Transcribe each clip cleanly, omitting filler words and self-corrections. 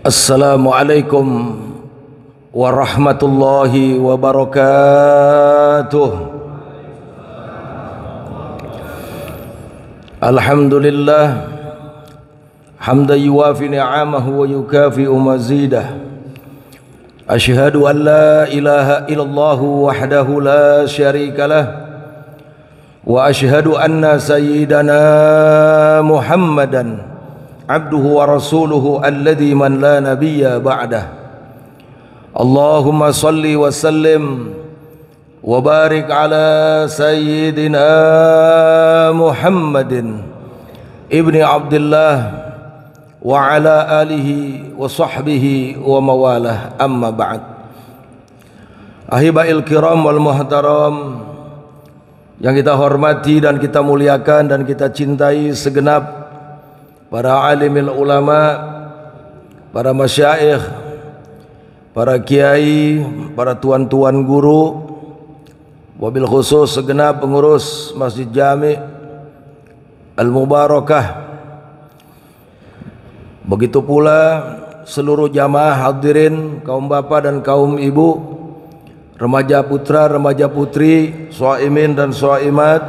Assalamualaikum warahmatullahi wabarakatuh. Alhamdulillah hamdan yuwafi ni'amahu wa yukafi'u mazidah. Asyhadu an la ilaha illallah wahdahu la syarika lah wa asyhadu anna sayyidana Muhammadan abduhu wa rasuluhu alladhi man la nabiyya ba'dah. Allahumma salli wa sallim wa barik ala sayyidina Muhammadin ibni Abdullah wa ala alihi wa sahbihi wa mawalah, amma ba'd. Ahibail kiram wal muhtaram yang kita hormati dan kita muliakan dan kita cintai segenap para alimil ulama, para masyayikh, para kiai, para tuan-tuan guru, wabil khusus segenap pengurus Masjid Jami' Al-Mubarakah. Begitu pula seluruh jamaah hadirin, kaum bapak dan kaum ibu, remaja putra, remaja putri, shaimin dan shaimat,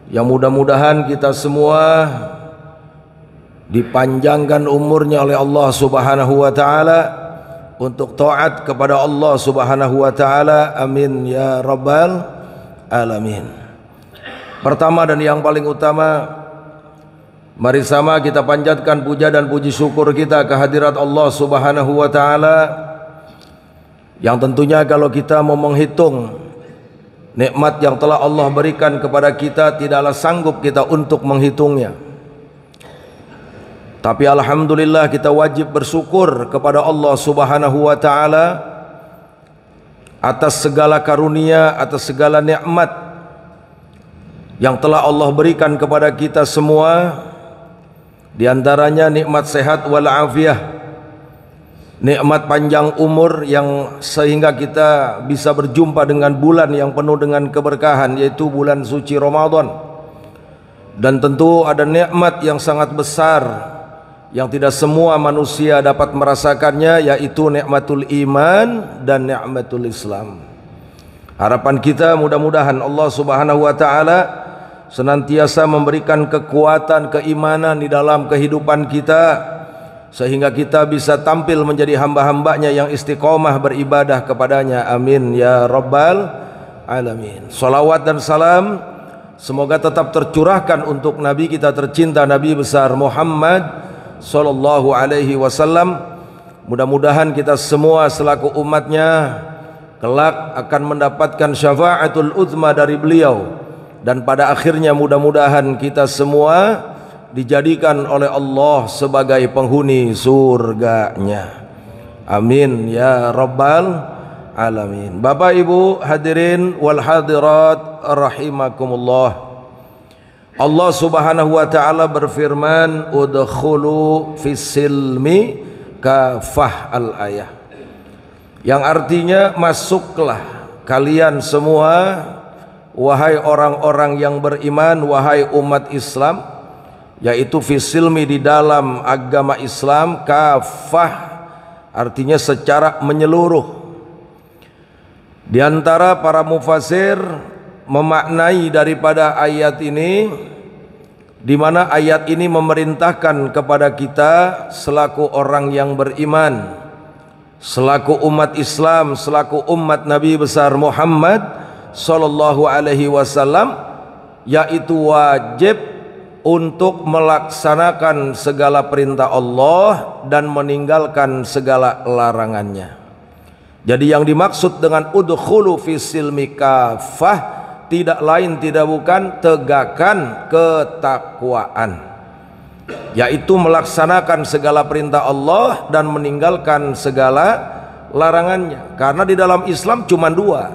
yang mudah-mudahan kita semua dipanjangkan umurnya oleh Allah Subhanahu wa taala untuk taat kepada Allah Subhanahu wa taala. Amin ya rabbal alamin. Pertama dan yang paling utama, mari sama kita panjatkan puja dan puji syukur kita kehadirat Allah Subhanahu wa taala, yang tentunya kalau kita mau menghitung nikmat yang telah Allah berikan kepada kita, tidaklah sanggup kita untuk menghitungnya. Tapi alhamdulillah kita wajib bersyukur kepada Allah Subhanahu wa taala atas segala karunia, atas segala nikmat yang telah Allah berikan kepada kita semua. Di antaranya nikmat sehat wal afiyah, nikmat panjang umur yang sehingga kita bisa berjumpa dengan bulan yang penuh dengan keberkahan, yaitu bulan suci Ramadan. Dan tentu ada nikmat yang sangat besar yang tidak semua manusia dapat merasakannya, yaitu nikmatul iman dan nikmatul Islam. Harapan kita mudah-mudahan Allah Subhanahu wa taala senantiasa memberikan kekuatan keimanan di dalam kehidupan kita, sehingga kita bisa tampil menjadi hamba-hambanya yang istiqomah beribadah kepadanya. Amin ya rabbal alamin. Salawat dan salam semoga tetap tercurahkan untuk Nabi kita tercinta, Nabi besar Muhammad sallallahu alaihi wasallam. Mudah-mudahan kita semua selaku umatnya kelak akan mendapatkan syafaatul uzma dari beliau, dan pada akhirnya mudah-mudahan kita semua dijadikan oleh Allah sebagai penghuni surganya. Amin ya rabbal alamin. Bapak Ibu hadirin wal hadirat rahimakumullah. Allah Subhanahu wa taala berfirman, udkhulu fis silmi kafah, al-ayah, yang artinya masuklah kalian semua wahai orang-orang yang beriman, wahai umat Islam, yaitu fis silmi di dalam agama Islam, kafah artinya secara menyeluruh. Di antara para mufassir memaknai daripada ayat ini, di mana ayat ini memerintahkan kepada kita selaku orang yang beriman, selaku umat Islam, selaku umat Nabi besar Muhammad sallallahu alaihi wasallam, yaitu wajib untuk melaksanakan segala perintah Allah dan meninggalkan segala larangannya. Jadi yang dimaksud dengan udkhulu fis silmi kafah tidak lain tidak bukan tegakkan ketakwaan, yaitu melaksanakan segala perintah Allah dan meninggalkan segala larangannya. Karena di dalam Islam cuma dua,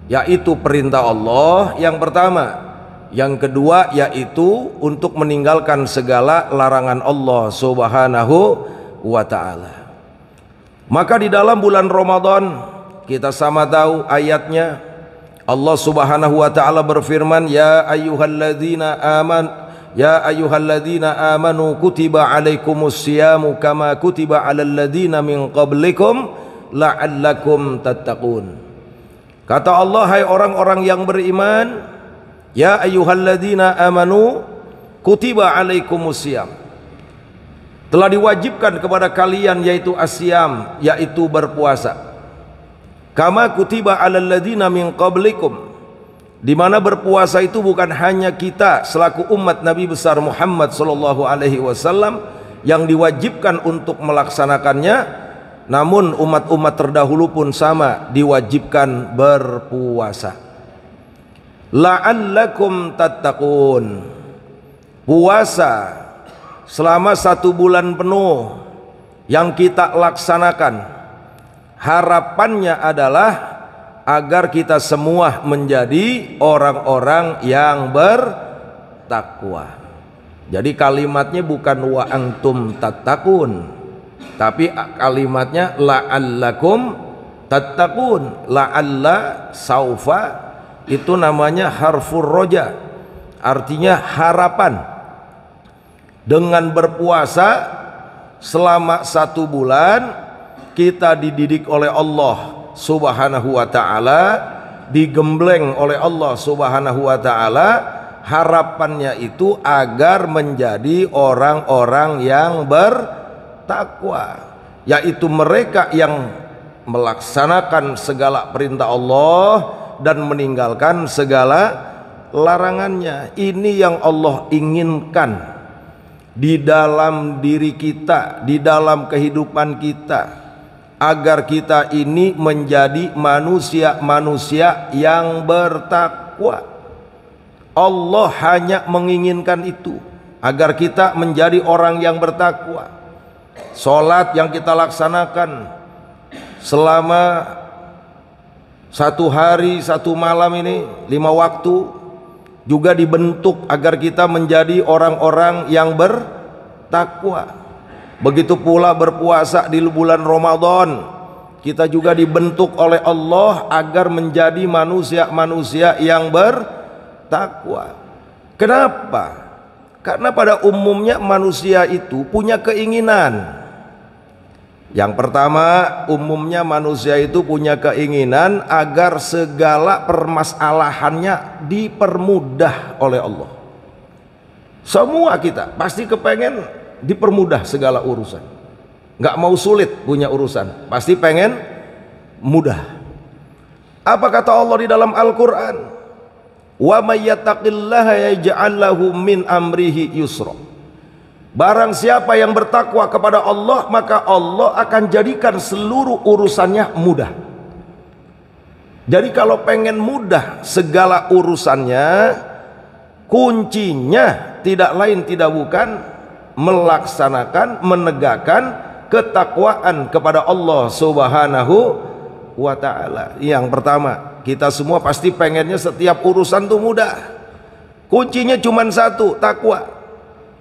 yaitu perintah Allah yang pertama, yang kedua yaitu untuk meninggalkan segala larangan Allah Subhanahu wa taala. Maka di dalam bulan Ramadan kita sama tahu ayatnya, Allah Subhanahu wa taala berfirman, ya ayyuhalladzina ya ayyuhalladzina amanu kutiba alaikumus siyamu kama kutiba alal ladzina min qablikum la'allakum tattaqun. Kata Allah, hai orang-orang yang beriman, ya ayyuhalladzina amanu kutiba alaikumus siyam, telah diwajibkan kepada kalian yaitu asyam, yaitu berpuasa. Kama kutiba alal ladzina min qablikum, di mana berpuasa itu bukan hanya kita selaku umat Nabi besar Muhammad sallallahu alaihi wasallam yang diwajibkan untuk melaksanakannya, namun umat-umat terdahulu pun sama diwajibkan berpuasa. La'allakum tattaqun, puasa selama 1 bulan penuh yang kita laksanakan, harapannya adalah agar kita semua menjadi orang-orang yang bertakwa. Jadi kalimatnya bukan wa antum tattaqun, tapi kalimatnya la'allakum tattaqun. La'alla, saufa, itu namanya harfur roja, artinya harapan. Dengan berpuasa selama 1 bulan, kita dididik oleh Allah Subhanahu wa ta'ala, digembleng oleh Allah Subhanahu wa ta'ala. Harapannya itu agar menjadi orang-orang yang bertakwa, yaitu mereka yang melaksanakan segala perintah Allah dan meninggalkan segala larangannya. Ini yang Allah inginkan di dalam diri kita, di dalam kehidupan kita, agar kita ini menjadi manusia-manusia yang bertakwa. Allah hanya menginginkan itu, agar kita menjadi orang yang bertakwa. Salat yang kita laksanakan selama 1 hari 1 malam ini, 5 waktu, juga dibentuk agar kita menjadi orang-orang yang bertakwa. Begitu pula berpuasa di bulan Ramadan, kita juga dibentuk oleh Allah agar menjadi manusia-manusia yang bertakwa. Kenapa? Karena pada umumnya manusia itu punya keinginan. Yang pertama, umumnya manusia itu punya keinginan agar segala permasalahannya dipermudah oleh Allah. Semua kita pasti kepengen dipermudah segala urusan, nggak mau sulit punya urusan, pasti pengen mudah. Apa kata Allah di dalam Al-Quran? Wa may yattaqillaha yaj'al lahu min amrihi yusra. Barang siapa yang bertakwa kepada Allah, maka Allah akan jadikan seluruh urusannya mudah. Jadi kalau pengen mudah segala urusannya, kuncinya tidak lain tidak bukan melaksanakan, menegakkan ketakwaan kepada Allah Subhanahu wa ta'ala. Yang pertama, kita semua pasti pengennya setiap urusan itu mudah. Kuncinya cuma 1, takwa.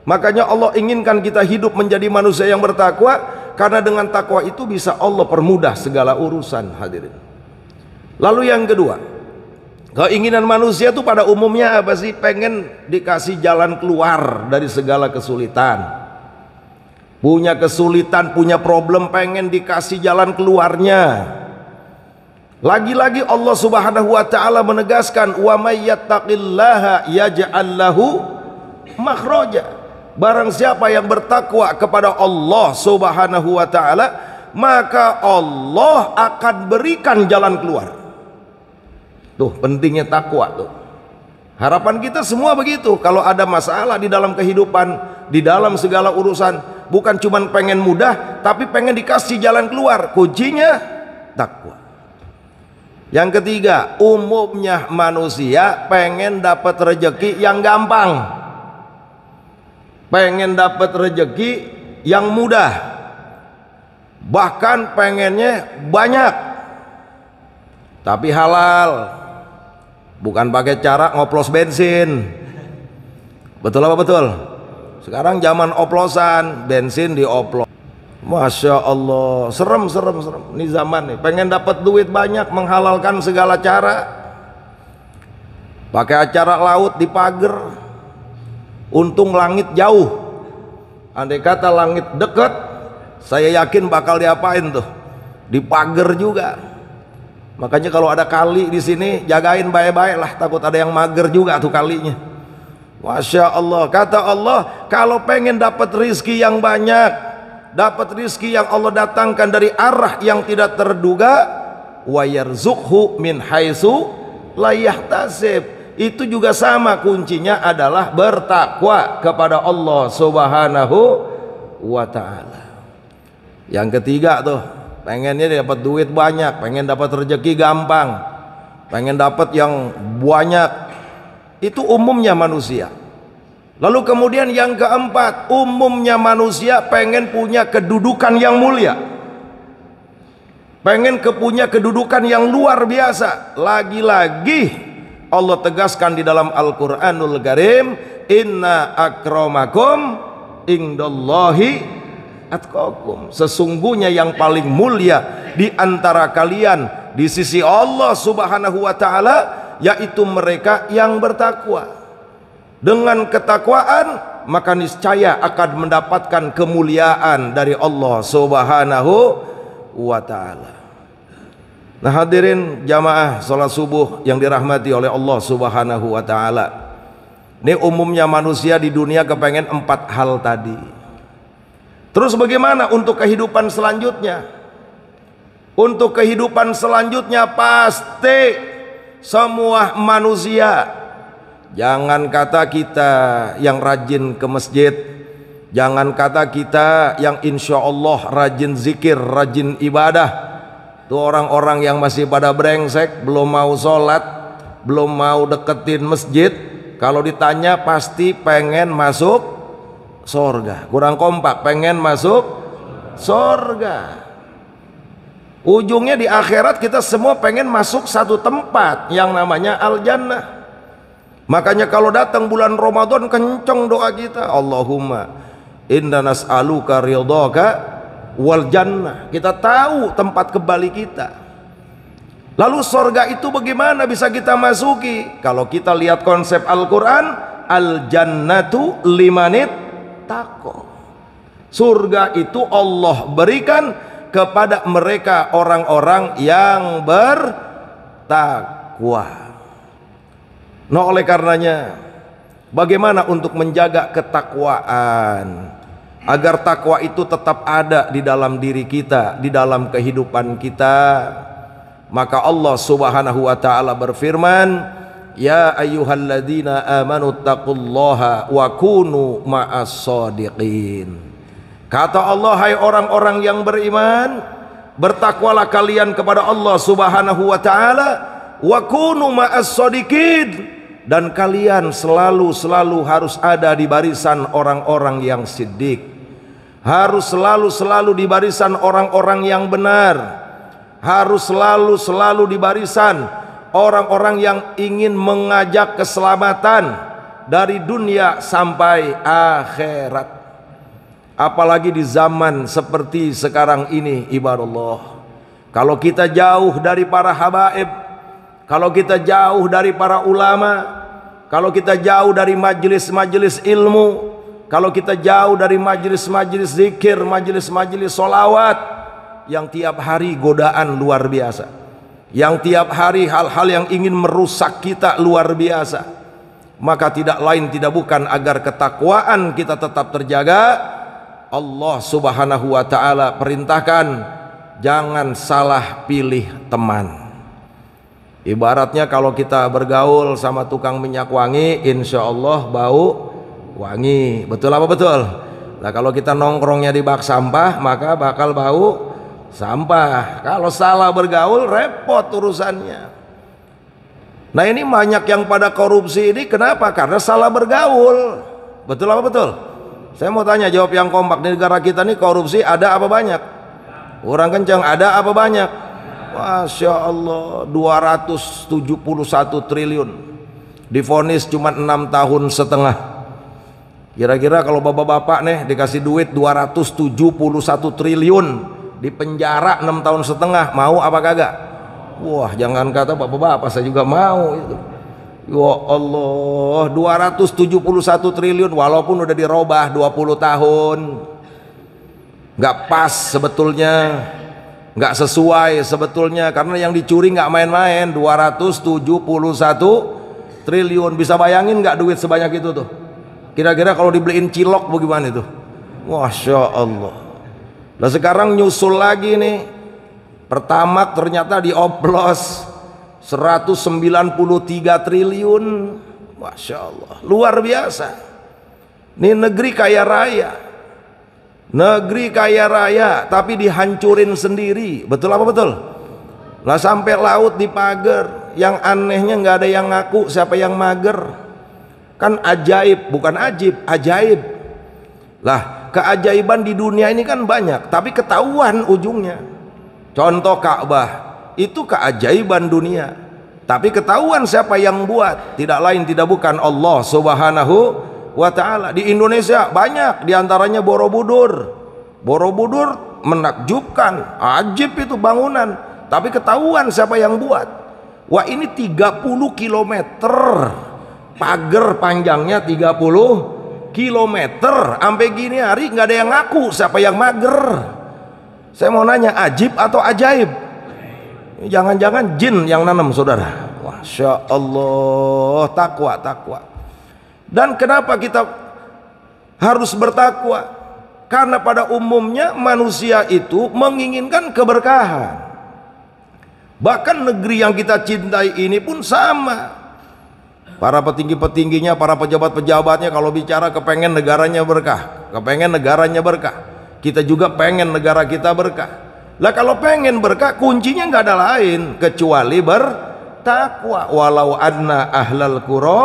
Makanya Allah inginkan kita hidup menjadi manusia yang bertakwa, karena dengan takwa itu bisa Allah permudah segala urusan, hadirin. Lalu yang kedua, keinginan manusia itu pada umumnya apa sih? Pengen dikasih jalan keluar dari segala kesulitan. Punya kesulitan, punya problem, pengen dikasih jalan keluarnya. Lagi-lagi Allah Subhanahu wa ta'ala menegaskan, wa may yattaqillaha yaj'al lahu makhraja. Barang siapa yang bertakwa kepada Allah Subhanahu wa ta'ala, maka Allah akan berikan jalan keluar. Tuh pentingnya takwa tuh. Harapan kita semua begitu. Kalau ada masalah di dalam kehidupan, di dalam segala urusan, bukan cuma pengen mudah, tapi pengen dikasih jalan keluar. Kuncinya takwa. Yang ketiga, umumnya manusia pengen dapat rezeki yang gampang, pengen dapat rezeki yang mudah, bahkan pengennya banyak, tapi halal, bukan pakai cara ngoplos bensin. Betul apa betul? Sekarang zaman oplosan, bensin dioplos. Masya Allah, serem. Ini zaman nih, pengen dapat duit banyak, menghalalkan segala cara, pakai acara laut di pagar, Untung langit jauh. Andai kata langit dekat, saya yakin bakal diapain tuh? Dipager juga. Makanya kalau ada kali di sini jagain baik-baik lah, takut ada yang mager juga tuh kalinya. Masya Allah, kata Allah, kalau pengen dapat rizki yang banyak, dapat rizki yang Allah datangkan dari arah yang tidak terduga, wa yarzuqhu min haitsu la yahtasib. Itu juga sama, kuncinya adalah bertakwa kepada Allah Subhanahu wa ta'ala. Yang ketiga tuh, pengennya dapat duit banyak, pengen dapat rezeki gampang, pengen dapat yang banyak. Itu umumnya manusia. Lalu kemudian yang keempat, umumnya manusia pengen punya kedudukan yang mulia, pengen punya kedudukan yang luar biasa. Lagi-lagi Allah tegaskan di dalam Al-Quranul Karim, inna akramakum indallahi atqakum. Sesungguhnya yang paling mulia di antara kalian di sisi Allah Subhanahu wa ta'ala yaitu mereka yang bertakwa. Dengan ketakwaan maka niscaya akan mendapatkan kemuliaan dari Allah Subhanahu wa ta'ala. Nah hadirin jamaah salat subuh yang dirahmati oleh Allah Subhanahu wa ta'ala, ini umumnya manusia di dunia kepengen 4 hal tadi. Terus bagaimana untuk kehidupan selanjutnya? Untuk kehidupan selanjutnya pasti semua manusia, jangan kata kita yang rajin ke masjid, jangan kata kita yang insya Allah rajin zikir, rajin ibadah. Itu orang-orang yang masih pada brengsek, belum mau sholat, belum mau deketin masjid. Kalau ditanya pasti pengen masuk surga. Kurang kompak, pengen masuk surga. Ujungnya di akhirat kita semua pengen masuk satu tempat yang namanya al-jannah. Makanya kalau datang bulan Ramadan kenceng doa kita, Allahumma inna nas'aluka ridhaka wal jannah. Kita tahu tempat kembali kita. Lalu surga itu bagaimana bisa kita masuki? Kalau kita lihat konsep Al-Quran, al-jannatu limanit taqwa. Surga itu Allah berikan kepada mereka orang-orang yang bertakwa. Nah oleh karenanya, bagaimana untuk menjaga ketakwaan agar takwa itu tetap ada di dalam diri kita, di dalam kehidupan kita? Maka Allah Subhanahu wa ta'ala berfirman, ya ayyuhalladzina amanu taqullaha wa kunu ma'as shadiqin. Kata Allah, hai orang-orang yang beriman, bertakwalah kalian kepada Allah Subhanahu wa ta'ala, wa kunu ma'as shadiqin, dan kalian selalu harus ada di barisan orang-orang yang siddiq, harus selalu di barisan orang-orang yang benar, harus selalu di barisan orang-orang yang ingin mengajak keselamatan dari dunia sampai akhirat. Apalagi di zaman seperti sekarang ini, ibadallah, kalau kita jauh dari para habaib, kalau kita jauh dari para ulama, kalau kita jauh dari majelis-majelis ilmu, kalau kita jauh dari majelis-majelis zikir, majelis-majelis solawat yang tiap hari godaan luar biasa, yang tiap hari hal-hal yang ingin merusak kita luar biasa, maka tidak lain tidak bukan agar ketakwaan kita tetap terjaga. Allah Subhanahu wa ta'ala perintahkan, jangan salah pilih teman. Ibaratnya kalau kita bergaul sama tukang minyak wangi, insya Allah bau wangi. Betul apa betul? Nah kalau kita nongkrongnya di bak sampah, maka bakal bau sampah. Kalau salah bergaul, repot urusannya. Nah ini banyak yang pada korupsi ini, kenapa? Karena salah bergaul. Betul apa betul? Saya mau tanya, jawab yang kompak. Di negara kita nih korupsi ada apa banyak? Kurang kencang, ada apa banyak? Masya Allah, 271 triliun. Divonis cuma 6 tahun setengah. Kira-kira kalau bapak-bapak nih dikasih duit 271 triliun, di penjara 6 tahun setengah, mau apa kagak? Wah, jangan kata bapak-bapak, saya juga mau itu. Ya Allah, 271 triliun walaupun udah dirobah 20 tahun. Nggak pas sebetulnya, nggak sesuai sebetulnya, karena yang dicuri nggak main-main. 271 triliun, bisa bayangin nggak duit sebanyak itu tuh? Kira-kira kalau dibeliin cilok bagaimana itu? Masya Allah. Nah sekarang nyusul lagi nih, Pertamax ternyata dioplos 193 triliun. Masya Allah, luar biasa. Ini negeri kaya raya, negeri kaya raya, tapi dihancurin sendiri. Betul apa betul? Lah sampai laut dipager. Yang anehnya nggak ada yang ngaku siapa yang mager. Kan ajaib, bukan ajib, ajaib. Lah keajaiban di dunia ini kan banyak, tapi ketahuan ujungnya. Contoh Ka'bah, itu keajaiban dunia, tapi ketahuan siapa yang buat. Tidak lain tidak bukan Allah Subhanahu wa ta'ala. Di Indonesia banyak, diantaranya Borobudur. Borobudur menakjubkan, ajib itu bangunan, tapi ketahuan siapa yang buat. Wah ini 30 km pagar, panjangnya 30 km, sampai gini hari nggak ada yang ngaku siapa yang mager. Saya mau nanya, ajib atau ajaib? Jangan-jangan jin yang nanam saudara. Masya Allah, takwa, takwa. Dan kenapa kita harus bertakwa? Karena pada umumnya manusia itu menginginkan keberkahan. Bahkan negeri yang kita cintai ini pun sama. Para petinggi-petingginya, para pejabat-pejabatnya kalau bicara kepengen negaranya berkah, kepengen negaranya berkah. Kita juga pengen negara kita berkah. Lah kalau pengen berkah, kuncinya nggak ada lain kecuali bertakwa. Walau anna ahlal qura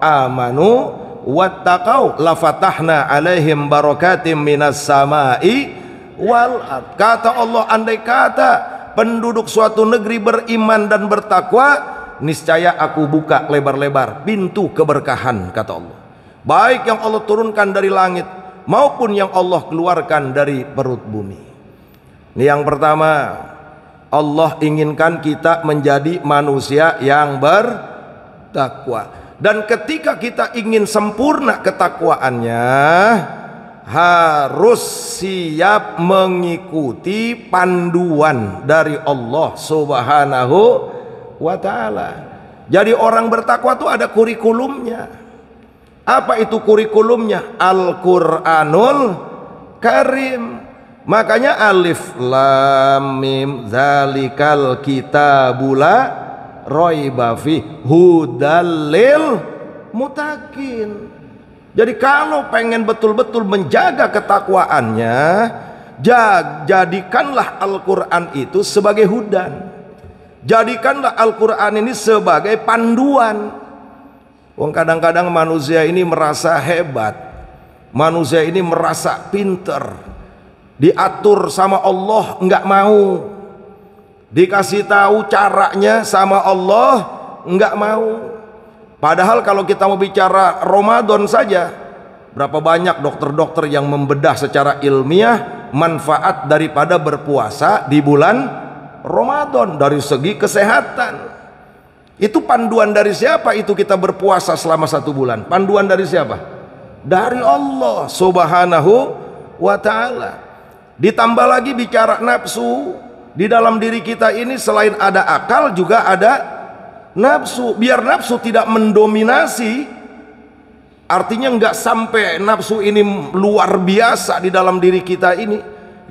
amanu wattaqau lafatahna alaihim barakatim minas samai wal ard. Kata Allah, andai kata penduduk suatu negeri beriman dan bertakwa, niscaya aku buka lebar-lebar pintu keberkahan, kata Allah. Baik yang Allah turunkan dari langit maupun yang Allah keluarkan dari perut bumi. Ini yang pertama, Allah inginkan kita menjadi manusia yang bertakwa. Dan ketika kita ingin sempurna ketakwaannya, harus siap mengikuti panduan dari Allah Subhanahu wa ta'ala. Jadi orang bertakwa itu ada kurikulumnya. Apa itu kurikulumnya? Al-Quranul Karim. Makanya alif lam mim zalikal kitabula raiba fi hudal lil muttaqin. Jadi kalau pengen betul-betul menjaga ketakwaannya, jadikanlah Al-Quran itu sebagai hudan. Jadikanlah Al-Quran ini sebagai panduan. Wong kadang-kadang manusia ini merasa hebat, manusia ini merasa pinter, diatur sama Allah nggak mau, dikasih tahu caranya sama Allah nggak mau. Padahal kalau kita mau bicara Ramadan saja, berapa banyak dokter-dokter yang membedah secara ilmiah manfaat daripada berpuasa di bulan Ramadan dari segi kesehatan. Itu panduan dari siapa itu kita berpuasa selama 1 bulan? Panduan dari siapa? Dari Allah Subhanahu wa ta'ala. Ditambah lagi bicara nafsu. Di dalam diri kita ini selain ada akal juga ada nafsu. Biar nafsu tidak mendominasi, artinya nggak sampai nafsu ini luar biasa di dalam diri kita ini,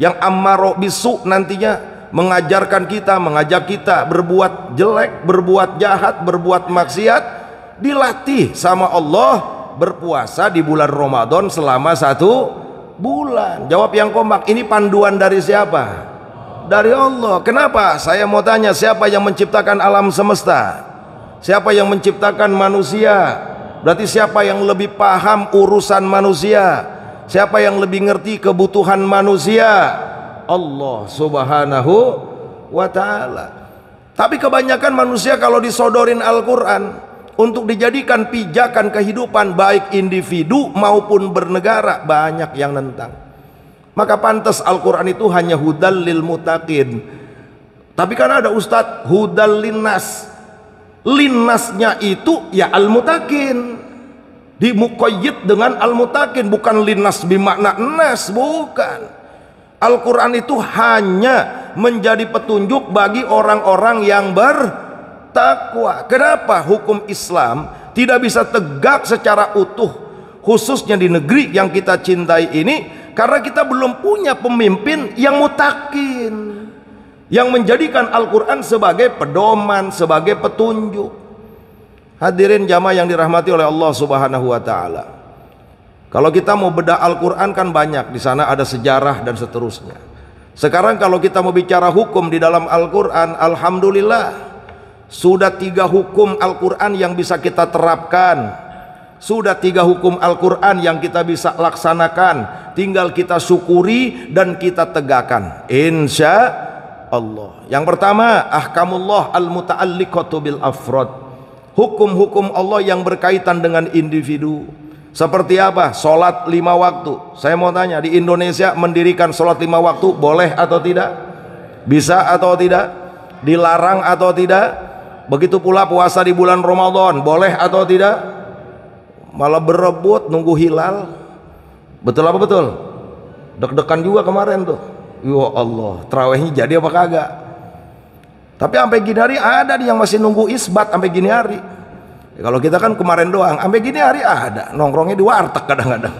yang ammaro bisu nantinya mengajarkan kita, mengajak kita berbuat jelek, berbuat jahat, berbuat maksiat. Dilatih sama Allah berpuasa di bulan Ramadan selama 1 bulan. Jawab yang kompak, ini panduan dari siapa? Dari Allah. Kenapa? Saya mau tanya, siapa yang menciptakan alam semesta? Siapa yang menciptakan manusia? Berarti siapa yang lebih paham urusan manusia? Siapa yang lebih ngerti kebutuhan manusia? Allah Subhanahu wa ta'ala. Tapi kebanyakan manusia kalau disodorin Al-Quran untuk dijadikan pijakan kehidupan baik individu maupun bernegara, banyak yang nentang. Maka pantas Al-Quran itu hanya hudal lil muttaqin. Tapi kan ada Ustadz hudal linnas, Linnasnya itu ya al-mutakin, dimuqayyid dengan al-mutakin, bukan linnas bimakna nas, bukan. Al-Quran itu hanya menjadi petunjuk bagi orang-orang yang bertakwa. Kenapa hukum Islam tidak bisa tegak secara utuh, khususnya di negeri yang kita cintai ini? Karena kita belum punya pemimpin yang mutakin, yang menjadikan Al-Quran sebagai pedoman, sebagai petunjuk. Hadirin jamaah yang dirahmati oleh Allah Subhanahu wa taala. Kalau kita mau bedah Al-Quran kan banyak, di sana ada sejarah dan seterusnya. Sekarang kalau kita mau bicara hukum di dalam Al-Quran, alhamdulillah sudah 3 hukum Al-Quran yang bisa kita terapkan. Sudah 3 hukum Al-Quran yang kita bisa laksanakan. Tinggal kita syukuri dan kita tegakkan, insya Allah. Yang pertama, ahkamullah al-muta'alliqatu bil afrad. Hukum-hukum Allah yang berkaitan dengan individu. Seperti apa? Sholat 5 waktu. Saya mau tanya, di Indonesia mendirikan sholat 5 waktu boleh atau tidak? Bisa atau tidak? Dilarang atau tidak? Begitu pula puasa di bulan Ramadan, boleh atau tidak? Malah berebut nunggu hilal. Betul apa betul? Deg-degan juga kemarin tuh. Ya Allah, terawihnya jadi apa kagak? Tapi sampai gini hari ada yang masih nunggu isbat sampai gini hari. Ya, kalau kita kan kemarin doang, sampai gini hari ada nongkrongnya di warteg kadang-kadang.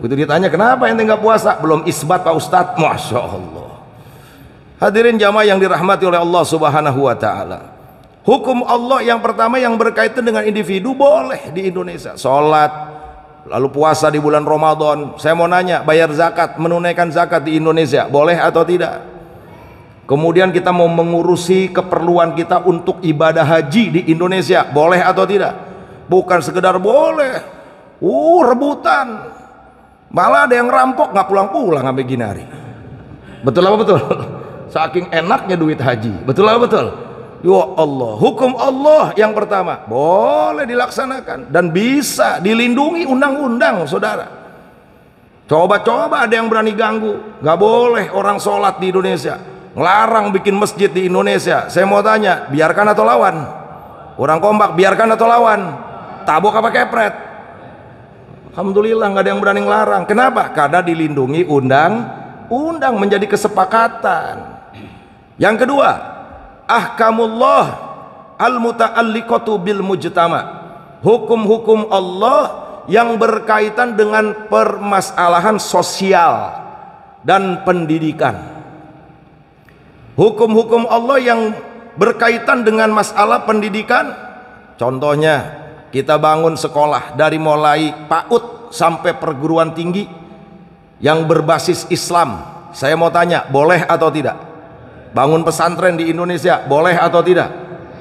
Begitu ditanya kenapa ente nggak puasa, belum isbat Pak Ustadz, masya Allah. Hadirin jamaah yang dirahmati oleh Allah Subhanahu wa taala. Hukum Allah yang pertama yang berkaitan dengan individu boleh di Indonesia. Sholat, lalu puasa di bulan Ramadan. Saya mau nanya, bayar zakat, menunaikan zakat di Indonesia boleh atau tidak? Kemudian kita mau mengurusi keperluan kita untuk ibadah haji di Indonesia, boleh atau tidak? Bukan sekedar boleh, rebutan, malah ada yang rampok nggak pulang-pulang sampai gini hari. Betul apa betul? Saking enaknya duit haji. Betul apa betul? Ya Allah, hukum Allah yang pertama boleh dilaksanakan dan bisa dilindungi undang-undang, saudara. Coba-coba ada yang berani ganggu. Nggak boleh orang sholat di Indonesia, ngelarang bikin masjid di Indonesia. Saya mau tanya, biarkan atau lawan? Orang kompak, biarkan atau lawan? Tabok apa kepret? Alhamdulillah nggak ada yang berani ngelarang. Kenapa? Karena dilindungi undang-undang, menjadi kesepakatan. Yang kedua, ahkamullah al-muta'alliqatu bil mujtama. Hukum-hukum Allah yang berkaitan dengan permasalahan sosial dan pendidikan. Hukum-hukum Allah yang berkaitan dengan masalah pendidikan, contohnya kita bangun sekolah dari mulai PAUD sampai perguruan tinggi yang berbasis Islam. Saya mau tanya, boleh atau tidak? Bangun pesantren di Indonesia, boleh atau tidak?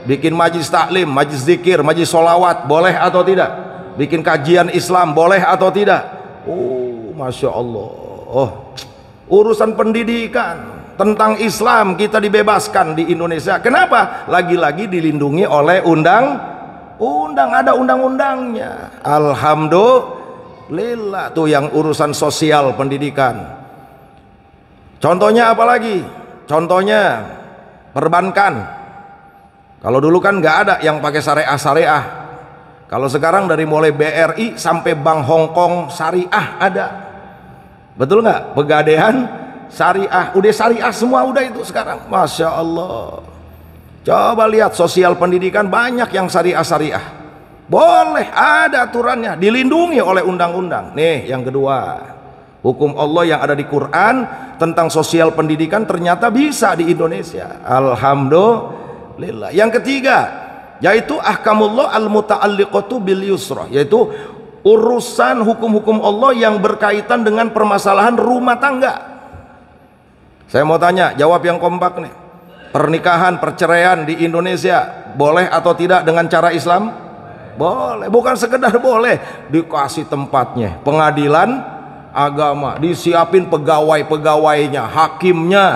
Bikin majlis taklim, majlis zikir, majlis sholawat, boleh atau tidak? Bikin kajian Islam, boleh atau tidak? Oh, Masya Allah. Oh, urusan pendidikan tentang Islam kita dibebaskan di Indonesia. Kenapa? Lagi-lagi dilindungi oleh undang-undang, ada undang-undangnya. Alhamdulillah. Tuh yang urusan sosial pendidikan. Contohnya apa lagi? Contohnya perbankan. Kalau dulu kan nggak ada yang pakai syariah. Kalau sekarang dari mulai BRI sampai Bank Hongkong syariah ada. Betul nggak? Pegadaian syariah, udah syariah semua udah itu sekarang. Masya Allah. Coba lihat sosial pendidikan banyak yang syariah. Boleh, ada aturannya, dilindungi oleh undang-undang. Nih yang kedua, hukum Allah yang ada di Quran tentang sosial pendidikan ternyata bisa di Indonesia. Alhamdulillah. Yang ketiga, yaitu ahkamullah al-muta'alliqatu bil yusra, yaitu urusan hukum-hukum Allah yang berkaitan dengan permasalahan rumah tangga. Saya mau tanya, jawab yang kompak nih. Pernikahan, perceraian di Indonesia boleh atau tidak dengan cara Islam? Boleh, bukan sekedar boleh, dikasih tempatnya, pengadilan agama, disiapin pegawai-pegawainya, hakimnya,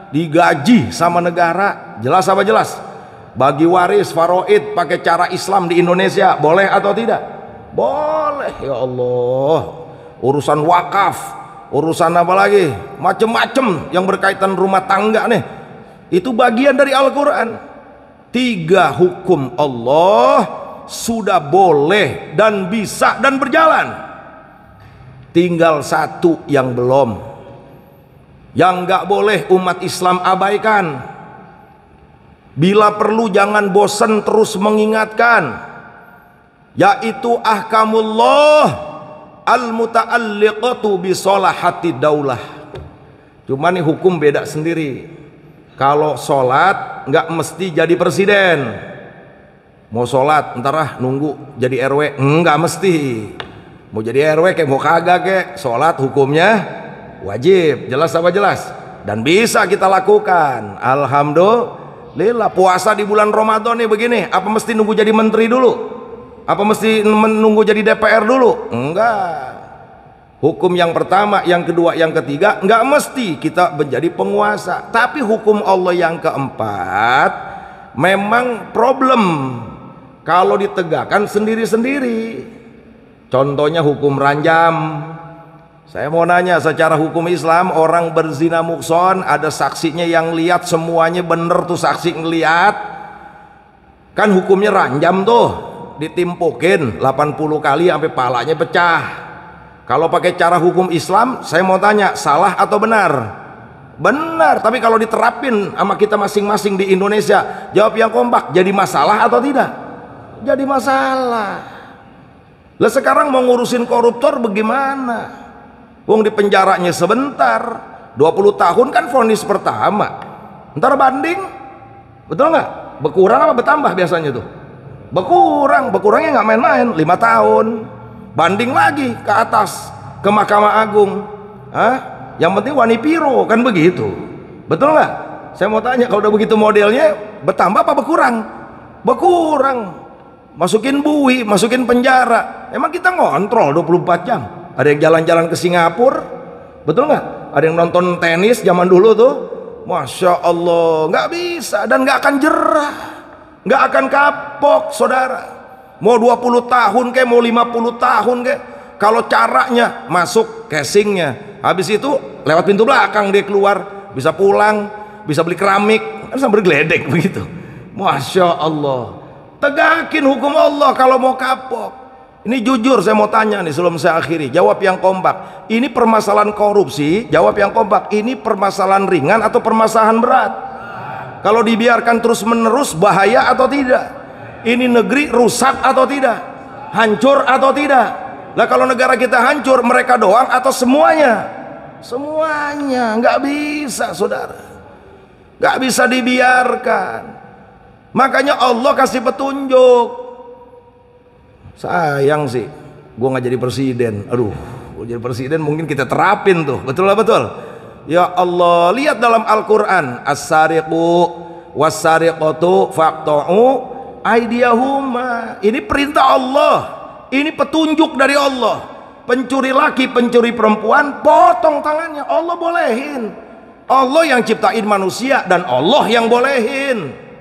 digaji sama negara. Jelas apa jelas? Bagi waris faraid pakai cara Islam di Indonesia boleh atau tidak? Boleh. Ya Allah, urusan wakaf, urusan apa lagi, macem-macem yang berkaitan rumah tangga nih, itu bagian dari Al-Quran. 3 hukum Allah sudah boleh dan bisa dan berjalan. Tinggal 1 yang belum, yang nggak boleh umat Islam abaikan. Bila perlu jangan bosan terus mengingatkan, yaitu ahkamullah al-muta'alliqatu bi sholahati daulah. Cuma nih hukum beda sendiri. Kalau sholat nggak mesti jadi presiden. Mau sholat ntar nunggu jadi RW, nggak mesti. Mau jadi RW kayak mau kagak kayak, sholat hukumnya wajib. Jelas apa jelas? Dan bisa kita lakukan. Alhamdulillah. Puasa di bulan Ramadan nih begini, apa mesti nunggu jadi menteri dulu? Apa mesti menunggu jadi DPR dulu? Enggak. Hukum yang pertama, yang kedua, yang ketiga enggak mesti kita menjadi penguasa. Tapi hukum Allah yang keempat memang problem kalau ditegakkan sendiri-sendiri. Contohnya hukum ranjam. Saya mau nanya, secara hukum Islam orang berzina muhson, ada saksinya yang lihat, semuanya bener tuh saksi ngeliat, kan hukumnya ranjam tuh, ditimpukin 80 kali sampai palanya pecah. Kalau pakai cara hukum Islam, saya mau tanya, salah atau benar? Benar. Tapi kalau diterapin sama kita masing-masing di Indonesia, jawab yang kompak, jadi masalah atau tidak? Jadi masalah. Lah sekarang mau ngurusin koruptor bagaimana? Wong di penjaranya sebentar, 20 tahun kan vonis pertama, ntar banding, betul nggak? Berkurang apa bertambah biasanya tuh? Berkurangnya nggak main-main, 5 tahun, banding lagi ke atas, ke Mahkamah Agung. Yang penting wani piro, kan begitu, betul nggak? Saya mau tanya, kalau udah begitu modelnya, bertambah apa berkurang? Berkurang. Masukin bui, masukin penjara. Emang kita ngontrol 24 jam? Ada yang jalan-jalan ke Singapura, betul nggak? Ada yang nonton tenis zaman dulu tuh, Masya Allah, nggak bisa dan nggak akan jerah, nggak akan kapok, saudara. Mau 20 tahun kayak, mau 50 tahun kayak, kalau caranya masuk casingnya, habis itu lewat pintu belakang dia keluar, bisa pulang, bisa beli keramik, kan sambil geledek begitu. Masya Allah. Tegakin hukum Allah kalau mau kapok. Ini jujur saya mau tanya nih sebelum saya akhiri, jawab yang kompak. Ini permasalahan korupsi, jawab yang kompak. Ini permasalahan ringan atau permasalahan berat? Kalau dibiarkan terus menerus bahaya atau tidak? Ini negeri rusak atau tidak? Hancur atau tidak? Lah kalau negara kita hancur, mereka doang atau semuanya? Semuanya. Nggak bisa, saudara, nggak bisa dibiarkan. Makanya Allah kasih petunjuk. Sayang sih, gua nggak jadi presiden. Aduh, gua jadi presiden mungkin kita terapin tuh, betul lah betul. Ya Allah, lihat dalam Al-Quran, as-sariqu was-sariqatu faqta'u aydiyahuma. Ini perintah Allah, ini petunjuk dari Allah. Pencuri laki, pencuri perempuan, potong tangannya. Allah bolehin. Allah yang ciptain manusia dan Allah yang bolehin.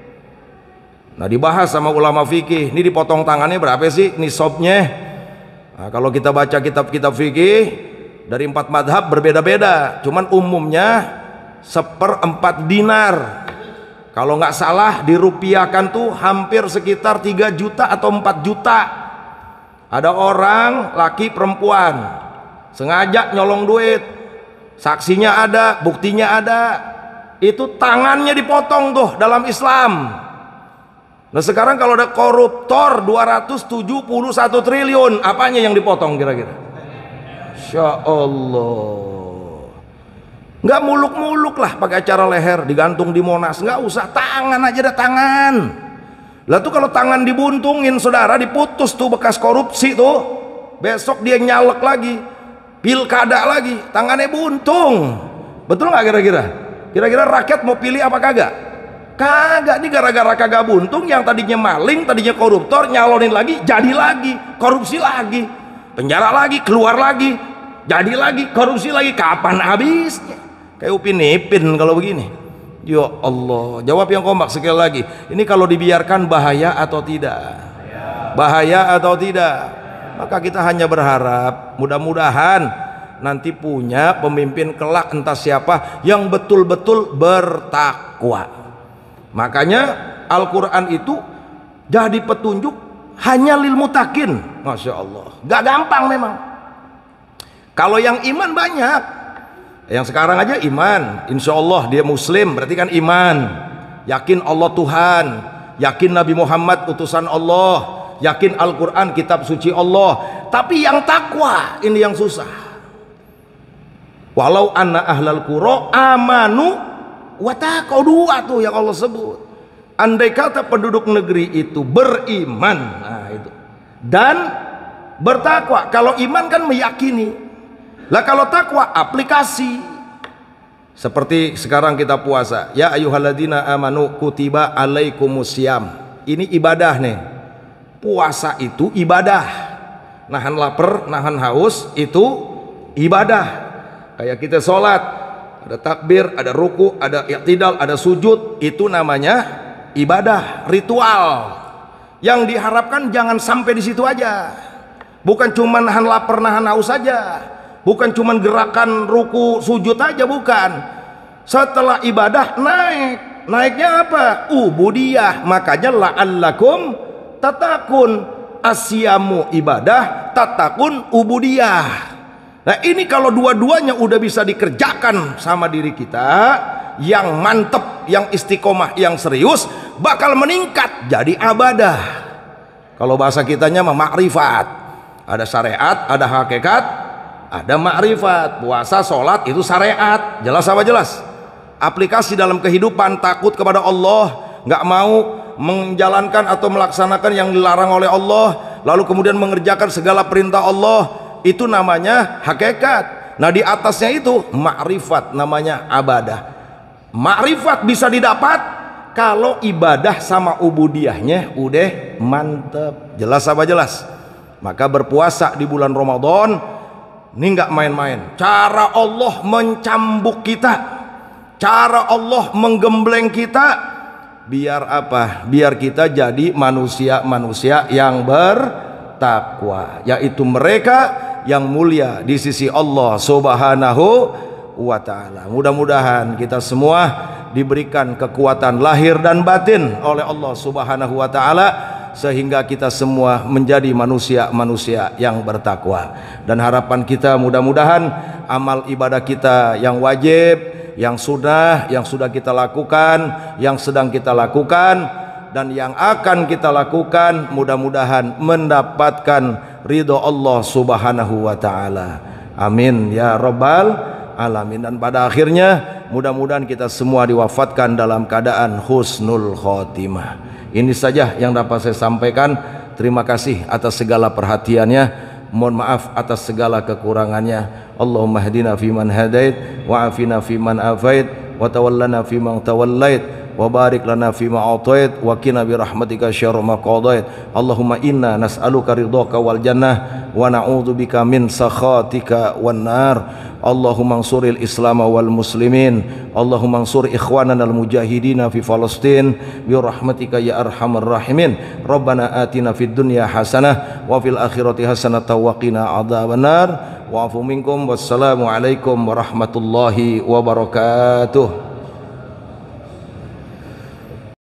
Nah, dibahas sama ulama fikih, ini dipotong tangannya berapa sih nisabnya? Nah, kalau kita baca kitab-kitab fikih dari 4 madhab berbeda-beda, cuman umumnya 1/4 dinar. Kalau nggak salah dirupiahkan tuh hampir sekitar 3 juta atau 4 juta. Ada orang laki perempuan sengaja nyolong duit, saksinya ada, buktinya ada, itu tangannya dipotong tuh dalam Islam. Nah sekarang kalau ada koruptor 271 triliun, apanya yang dipotong kira-kira? Insya Allah. Nggak muluk-muluk lah pakai acara leher digantung di Monas, nggak usah, tangan aja, ada tangan. Lah tuh kalau tangan dibuntungin, saudara, diputus tuh bekas korupsi tuh, besok dia nyalek lagi, pilkada lagi, tangannya buntung. Betul nggak kira-kira? Kira-kira rakyat mau pilih apa kagak? Kagak. Nih gara-gara kagak buntung, yang tadinya maling, tadinya koruptor, nyalonin lagi, jadi lagi, korupsi lagi, penjara lagi, keluar lagi, jadi lagi, korupsi lagi. Kapan habisnya? Kayak Upin Ipin kalau begini. Ya Allah, jawab yang kompak sekali lagi. Ini kalau dibiarkan bahaya atau tidak? Bahaya atau tidak? Maka kita hanya berharap mudah-mudahan nanti punya pemimpin kelak entah siapa yang betul-betul bertakwa. Makanya Al-Quran itu jadi petunjuk hanya lil mutakin. Masya Allah, gak gampang memang. Kalau yang iman banyak, yang sekarang aja iman, insya Allah dia muslim, berarti kan iman, yakin Allah Tuhan, yakin Nabi Muhammad utusan Allah, yakin Al-Quran kitab suci Allah. Tapi yang takwa ini yang susah. Walau anna ahlal qura amanu wa taqaw, dua tuh yang Allah sebut. Andai kata penduduk negeri itu beriman, nah itu, dan bertakwa. Kalau iman kan meyakini, lah kalau takwa aplikasi. Seperti sekarang kita puasa, ya ayyuhalladzina amanu kutiba alaikumusiyam. Ini ibadah nih. Puasa itu ibadah. Nahan lapar, nahan haus itu ibadah. Kayak kita sholat, ada takbir, ada ruku, ada i'tidal, ada sujud, itu namanya ibadah, ritual. Yang diharapkan jangan sampai di situ aja. Bukan cuma nahan lapar, nahan haus saja. Bukan cuma gerakan ruku, sujud aja, bukan. Setelah ibadah naik. Naiknya apa? Ubudiyah. Makanya la'allakum tatakun. Asyamu ibadah, tatakun ubudiyah. Nah ini kalau dua-duanya udah bisa dikerjakan sama diri kita, yang mantep, yang istiqomah, yang serius, bakal meningkat jadi abadah. Kalau bahasa kitanya mah makrifat. Ada syariat, ada hakikat, ada makrifat. Puasa, sholat itu syariat. Jelas apa jelas? Aplikasi dalam kehidupan, takut kepada Allah, nggak mau menjalankan atau melaksanakan yang dilarang oleh Allah, lalu kemudian mengerjakan segala perintah Allah, itu namanya hakikat. Nah di atasnya itu makrifat, namanya abadah. Makrifat bisa didapat kalau ibadah sama ubudiyahnya udah mantep. Jelas apa jelas? Maka berpuasa di bulan Ramadan ini nggak main-main. Cara Allah mencambuk kita, cara Allah menggembleng kita, biar apa? Biar kita jadi manusia-manusia yang bertakwa, yaitu mereka yang mulia di sisi Allah Subhanahu wa ta'ala. Mudah-mudahan kita semua diberikan kekuatan lahir dan batin oleh Allah Subhanahu wa ta'ala, sehingga kita semua menjadi manusia-manusia yang bertakwa. Dan harapan kita mudah-mudahan amal ibadah kita yang wajib, yang sudah kita lakukan, yang sedang kita lakukan, dan yang akan kita lakukan, mudah-mudahan mendapatkan ridho Allah Subhanahu wa ta'ala. Amin ya rabbal alamin. Dan pada akhirnya mudah-mudahan kita semua diwafatkan dalam keadaan husnul khotimah. Ini saja yang dapat saya sampaikan. Terima kasih atas segala perhatiannya. Mohon maaf atas segala kekurangannya. Allahumma hadina fiman hadait, wa afina fiman afait, wa tawallana fiman tawallait, wa barik lana fima atait, wa qina bi rahmatika syarra ma qadait. Allahumma inna nas'aluka ridhaka wal jannah, wa na'udzubika min sakhatika wan nar. Allahumma ansuril Islam wal muslimin. Allahumma ansur ikhwanana al mujahidin fi Palestin bi rahmatika ya arhamar rahimin. Rabbana atina fid dunya hasanah wa fil akhirati hasanah wa qina adzabannar. Wa'fu minkum. Wassalamu alaikum warahmatullahi wabarakatuh.